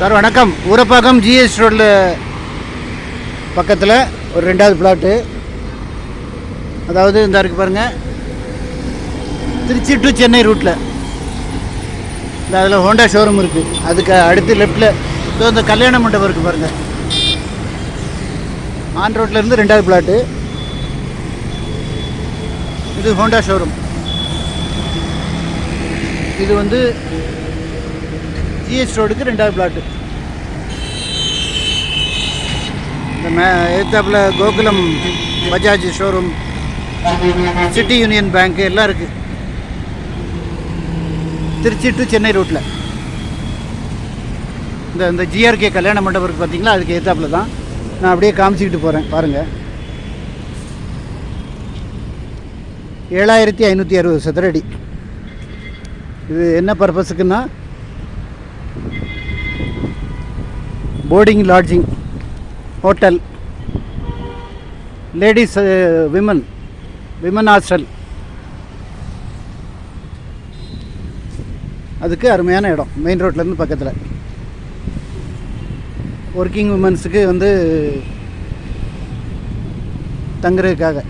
Sir வணக்கம். Urapakkam GS ரோடில் பக்கத்தில் ஒரு 2வது பிளாட்டு. அதாவது இந்த இருக்குது பாருங்கள், திருச்சி டு சென்னை ரூட்டில். இந்த அதில் ஹோண்டா ஷோரூம் இருக்குது. அதுக்கு அடுத்து லெஃப்டில் இந்த கல்யாண மண்டபம் இருக்குது பாருங்கள். ஆன் ரோட்லேருந்து 2வது பிளாட்டு. இது ஹோண்டா ஷோரூம். இது வந்து ஜிஎஸ் ரோடுக்கு 2வது பிளாட்டு. இந்த எதிர்த்தாப்பில் Gokulam Bajaj showroom, city union bank எல்லாம் இருக்குது. திருச்சி டு சென்னை ரூட்டில் இந்த ஜிஆர்கே கல்யாண மண்டபம் இருக்குது பார்த்தீங்களா, அதுக்கு எதிர்த்தாப்பில் தான். நான் அப்படியே காமிச்சிக்கிட்டு போகிறேன் பாருங்கள். 7560 சதுரடி. இது என்ன பர்பஸுக்குன்னா boarding, lodging, hotel, ladies, women hostel, அதுக்கு அருமையான இடம். மெயின் ரோட்லேருந்து பக்கத்தில். ஒர்க்கிங் விமன்ஸுக்கு வந்து தங்குறதுக்காக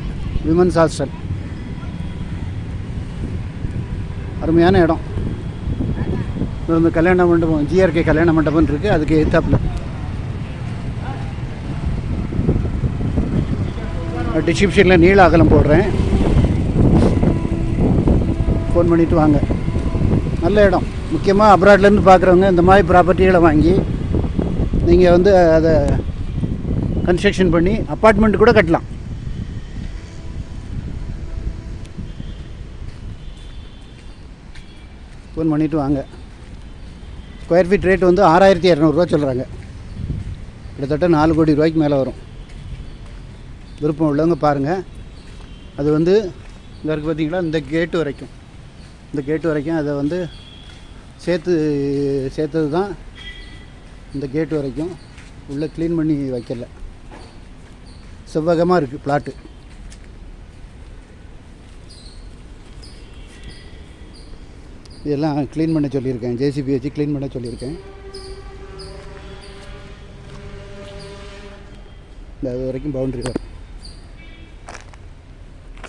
விமன்ஸ் ஹாஸ்டல். அருமையான இடம். இந்த கல்யாண மண்டபம், ஜிஆர்கே கல்யாண மண்டபம் இருக்குது, அதுக்கு எதிர்த்தாப்பில். டிஸ்கிரிப்ஷனில் நீள அகலம் போடுறேன், ஃபோன் பண்ணிவிட்டு வாங்க. நல்ல இடம். முக்கியமாக அப்ராட்லேருந்து பார்க்குறவங்க இந்த மாதிரி ப்ராப்பர்ட்டிகளை வாங்கி நீங்கள் வந்து அதை கன்ஸ்ட்ரக்ஷன் பண்ணி அப்பார்ட்மெண்ட் கூட கட்டலாம். ஃபோன் பண்ணிவிட்டு வாங்க. ஸ்கொயர் ஃபீட் ரேட் வந்து 6200 சொல்கிறாங்க. கிட்டத்தட்ட 4 கோடி ரூபாய்க்கு மேலே வரும். விருப்பம் உள்ளவங்க பாருங்கள். அது வந்து இங்கே இருக்குது பார்த்தீங்களா, இந்த கேட்டு வரைக்கும் அதை வந்து சேர்த்தது தான். இந்த கேட்டு வரைக்கும் உள்ளே க்ளீன் பண்ணி வைக்கல, செவ்வகமாக இருக்குது பிளாட்டு. இதெல்லாம் க்ளீன் பண்ண சொல்லியிருக்கேன், ஜேசிபி வச்சு க்ளீன் பண்ண சொல்லியிருக்கேன். இந்த அது வரைக்கும் பவுண்ட்ரி வரும்,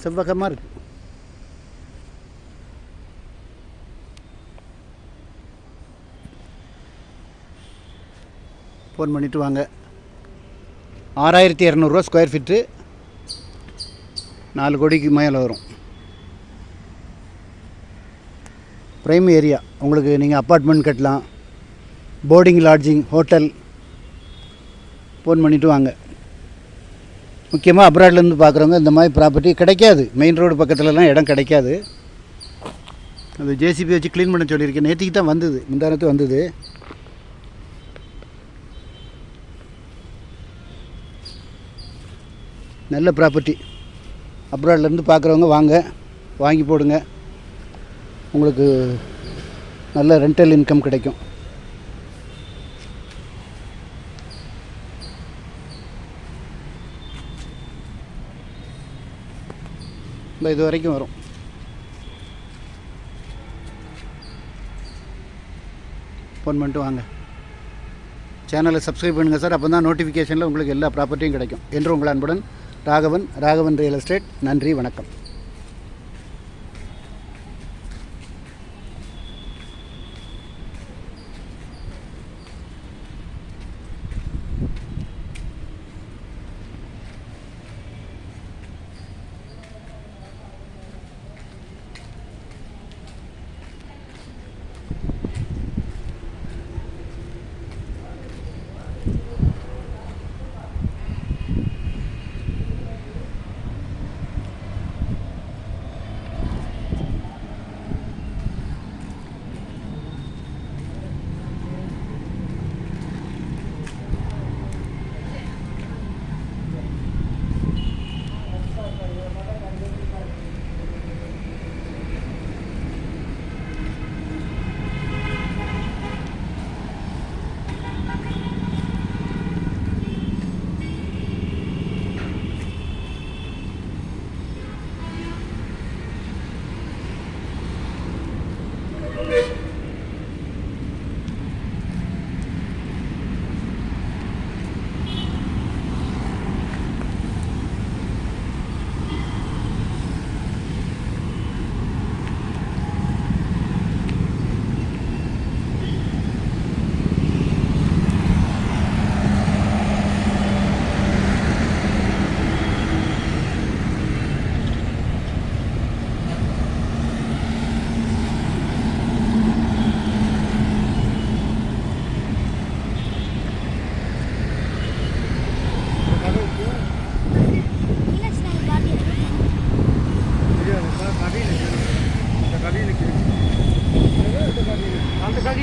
செவ்வகமாக இருக்குது. ஃபோன் பண்ணிவிட்டு வாங்க. 6200 ஸ்கொயர் ஃபீட்டு, 4 கோடிக்கு மேலே வரும். Prime area. உங்களுக்கு நீங்கள் அப்பார்ட்மெண்ட் கட்டலாம், போர்டிங், லாட்ஜிங், ஹோட்டல். ஃபோன் பண்ணிவிட்டு வாங்க. முக்கியமாக அப்ராட்லேருந்து பார்க்குறவங்க இந்த மாதிரி ப்ராப்பர்ட்டி கிடைக்காது. மெயின் ரோடு பக்கத்துலலாம் இடம் கிடைக்காது. அது ஜேசிபி வச்சு க்ளீன் பண்ண சொல்லியிருக்கேன். நேற்றுக்கு தான் வந்தது, முந்தானத்து வந்தது. நல்ல ப்ராப்பர்ட்டி. அப்ராட்லேருந்து பார்க்குறவங்க வாங்க, வாங்கி போடுங்க. உங்களுக்கு நல்ல ரெண்டல் இன்கம் கிடைக்கும். இது வரைக்கும் வரும். ஃபோன் பண்ணிட்டு வாங்க. சேனலை சப்ஸ்கிரைப் பண்ணுங்கள் சார். அப்போ தான் நோட்டிஃபிகேஷனில் உங்களுக்கு எல்லா ப்ராப்பர்ட்டியும் கிடைக்கும். என்று உங்கள் அன்புடன் ராகவன் ரியல் எஸ்டேட். நன்றி, வணக்கம்.